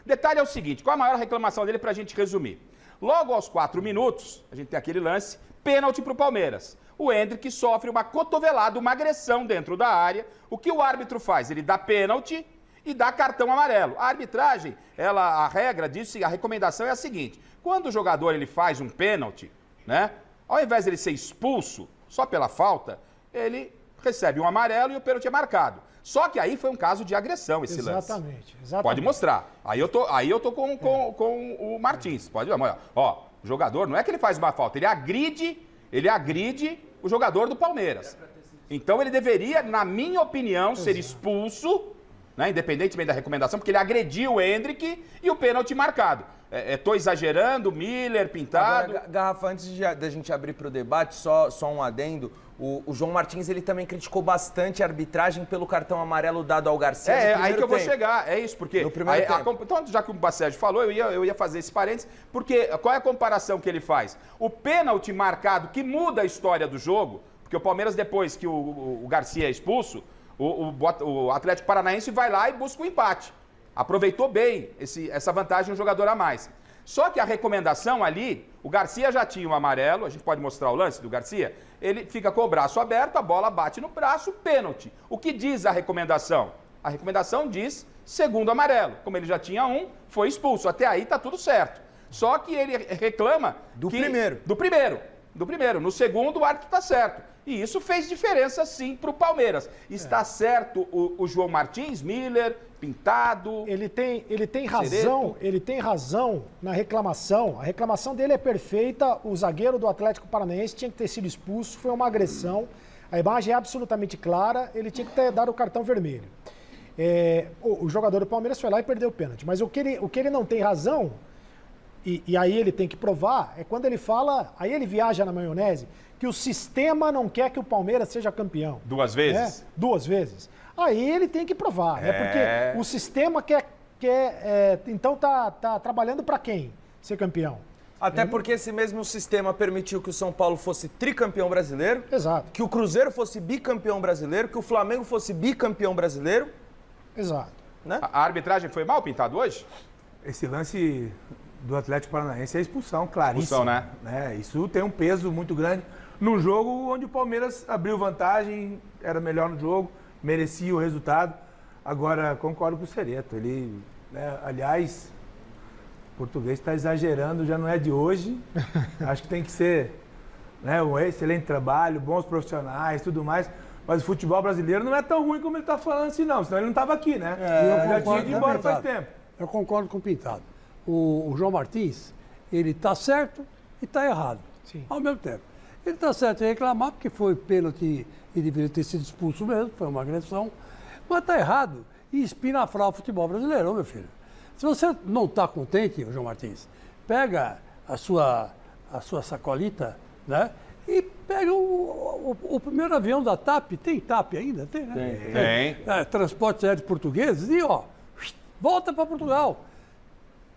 Detalhe é o seguinte, qual a maior reclamação dele pra gente resumir? Logo aos 4 minutos, a gente tem aquele lance, pênalti pro Palmeiras. O Endrick sofre uma cotovelada, uma agressão dentro da área. O que o árbitro faz? Ele dá pênalti e dá cartão amarelo. A arbitragem, a regra diz, a recomendação é a seguinte, quando o jogador ele faz um pênalti, né, ao invés de ele ser expulso só pela falta, ele recebe um amarelo e o pênalti é marcado. Só que aí foi um caso de agressão esse lance. Exatamente. Pode mostrar. Aí eu tô com o Martins. Pode olhar. Ó, o jogador, não é que ele faz uma falta, ele agride o jogador do Palmeiras. Então ele deveria, na minha opinião, ser expulso, né, independentemente da recomendação, porque ele agrediu o Endrick e o pênalti marcado. Tô exagerando, Miller, Pintado... Agora, Garrafa, antes da gente abrir para o debate, só um adendo, o João Martins ele também criticou bastante a arbitragem pelo cartão amarelo dado ao Garcia. Aí que eu vou chegar, é isso, porque... Então, já que o Bacégio falou, eu ia fazer esse parênteses, porque qual é a comparação que ele faz? O pênalti marcado, que muda a história do jogo, porque o Palmeiras, depois que o Garcia é expulso, o Atlético Paranaense vai lá e busca o empate. Aproveitou bem essa vantagem, um jogador a mais. Só que a recomendação ali, o Garcia já tinha um amarelo, a gente pode mostrar o lance do Garcia, ele fica com o braço aberto, a bola bate no braço, pênalti. O que diz a recomendação? A recomendação diz segundo amarelo. Como ele já tinha um, foi expulso. Até aí tá tudo certo. Só que ele reclama... Do primeiro. No segundo, o árbitro tá certo. E isso fez diferença, sim, para o Palmeiras. Está certo o João Martins, Miller, Pintado... Ele tem razão na reclamação. A reclamação dele é perfeita. O zagueiro do Atlético Paranaense tinha que ter sido expulso. Foi uma agressão. A imagem é absolutamente clara. Ele tinha que ter dado o cartão vermelho. O jogador do Palmeiras foi lá e perdeu o pênalti. Mas o que ele não tem razão, e aí ele tem que provar, é quando ele fala, aí ele viaja na maionese, que o sistema não quer que o Palmeiras seja campeão. 2 vezes? 2 vezes. Aí ele tem que provar, né? Porque o sistema então tá trabalhando para quem ser campeão? Até porque esse mesmo sistema permitiu que o São Paulo fosse tricampeão brasileiro. Exato. Que o Cruzeiro fosse bicampeão brasileiro, que o Flamengo fosse bicampeão brasileiro. Exato. Né? A arbitragem foi mal, Pintado, hoje? Esse lance do Atlético Paranaense é expulsão, claríssimo. Expulsão, né? Isso tem um peso muito grande num jogo onde o Palmeiras abriu vantagem, era melhor no jogo, merecia o resultado. Agora, concordo com o Cereto. Ele, aliás, o português está exagerando, já não é de hoje. Acho que tem que ser um excelente trabalho, bons profissionais, tudo mais. Mas o futebol brasileiro não é tão ruim como ele está falando assim, não. Senão ele não estava aqui, né? Eu já tinha ido embora faz tempo. Eu concordo com o Pintado. O João Martins, ele está certo e está errado. Sim. Ao mesmo tempo. Ele está certo em reclamar, porque foi pênalti e deveria ter sido expulso mesmo, foi uma agressão. Mas está errado em espinafrar o futebol brasileiro, meu filho. Se você não está contente, João Martins, pega a sua sacolita, né? E pega o primeiro avião da TAP. Tem TAP ainda? Tem, né? Tem. Transportes Aéreos Portugueses. E, volta para Portugal.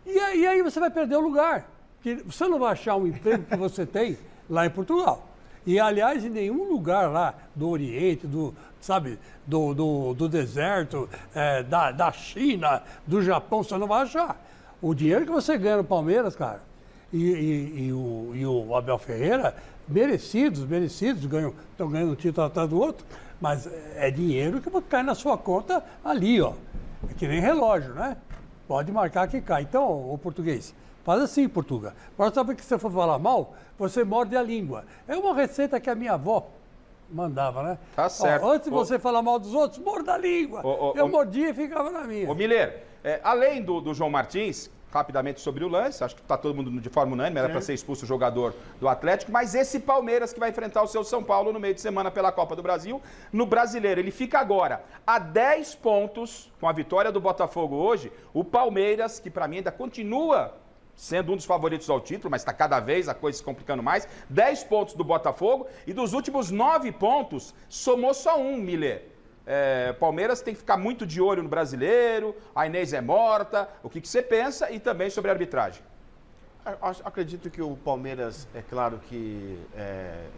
E aí você vai perder o lugar. Porque você não vai achar um emprego que você tem lá em Portugal. E, aliás, em nenhum lugar lá do Oriente, do deserto, da China, do Japão, você não vai achar. O dinheiro que você ganha no Palmeiras, cara, e o Abel Ferreira, merecidos, estão ganhando um título atrás do outro, mas é dinheiro que cai na sua conta ali, ó. É que nem relógio, né? Pode marcar que cai. Então, o português, faz assim, Portuga. Para saber que você for falar mal, você morde a língua. É uma receita que a minha avó mandava, né? Tá certo. Antes de você falar mal dos outros, morda a língua. Eu mordia e ficava na minha. Ô, Miller, além do João Martins, rapidamente sobre o lance, acho que está todo mundo de forma unânime, era para ser expulso o jogador do Atlético, mas esse Palmeiras que vai enfrentar o seu São Paulo no meio de semana pela Copa do Brasil, no Brasileiro, ele fica agora a 10 pontos, com a vitória do Botafogo hoje, o Palmeiras, que para mim ainda continua sendo um dos favoritos ao título, mas está cada vez a coisa se complicando mais, 10 pontos do Botafogo, e dos últimos 9 pontos, somou só um, Miller. Palmeiras tem que ficar muito de olho no Brasileiro, a Inês é morta, o que você pensa e também sobre a arbitragem? Acredito que o Palmeiras, é claro que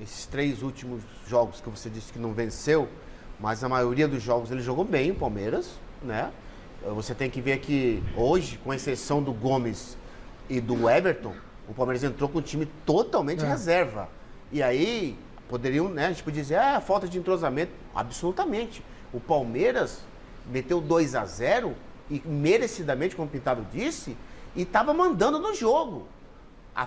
esses 3 últimos jogos que você disse que não venceu, mas a maioria dos jogos ele jogou bem, o Palmeiras, né? você tem que ver que hoje, com exceção do Gomes e do Everton, o Palmeiras entrou com o time totalmente reserva. E aí, poderiam, né, a gente podia dizer, falta de entrosamento. Absolutamente. O Palmeiras meteu 2-0 e merecidamente, como o Pintado disse, e estava mandando no jogo.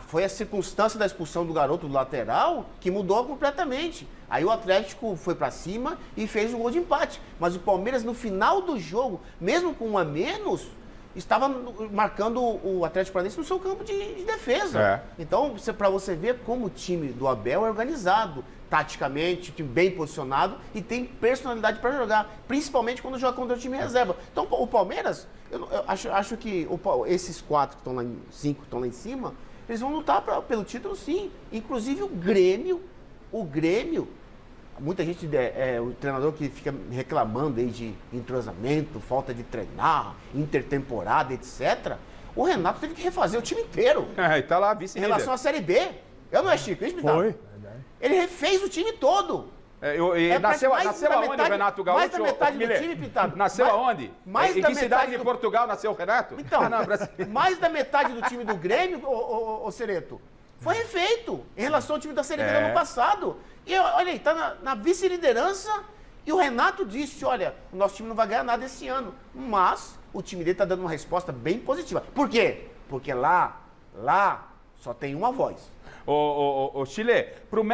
Foi a circunstância da expulsão do garoto do lateral que mudou completamente. Aí o Atlético foi para cima e fez um gol de empate. Mas o Palmeiras, no final do jogo, mesmo com 1 a menos, estava marcando o Atlético Paranaense no seu campo de defesa. Então, para você ver como o time do Abel é organizado, taticamente, time bem posicionado e tem personalidade para jogar, principalmente quando joga contra o time reserva. Então, o Palmeiras, eu acho que esses 4 que estão lá, 5 que estão lá em cima, eles vão lutar pelo título, sim. Inclusive o Grêmio, muita gente, o treinador que fica reclamando aí de entrosamento, falta de treinar, intertemporada, etc. O Renato teve que refazer o time inteiro. E tá lá, vice-líder. Em relação à Série B. Eu não é Chico, Foi. Ele refez o time todo. Nasceu aonde o Renato Gaúcho? Mais da metade do time, Pintado. Nasceu aonde? Mais em da que cidade metade de Portugal nasceu o Renato? Então, mais da metade do time do Grêmio, ô Cereto, foi refeito em relação ao time da Série B do ano passado. E olha aí, tá na vice-liderança e o Renato disse, olha, o nosso time não vai ganhar nada esse ano. Mas o time dele tá dando uma resposta bem positiva. Por quê? Porque lá só tem uma voz. Chile, pro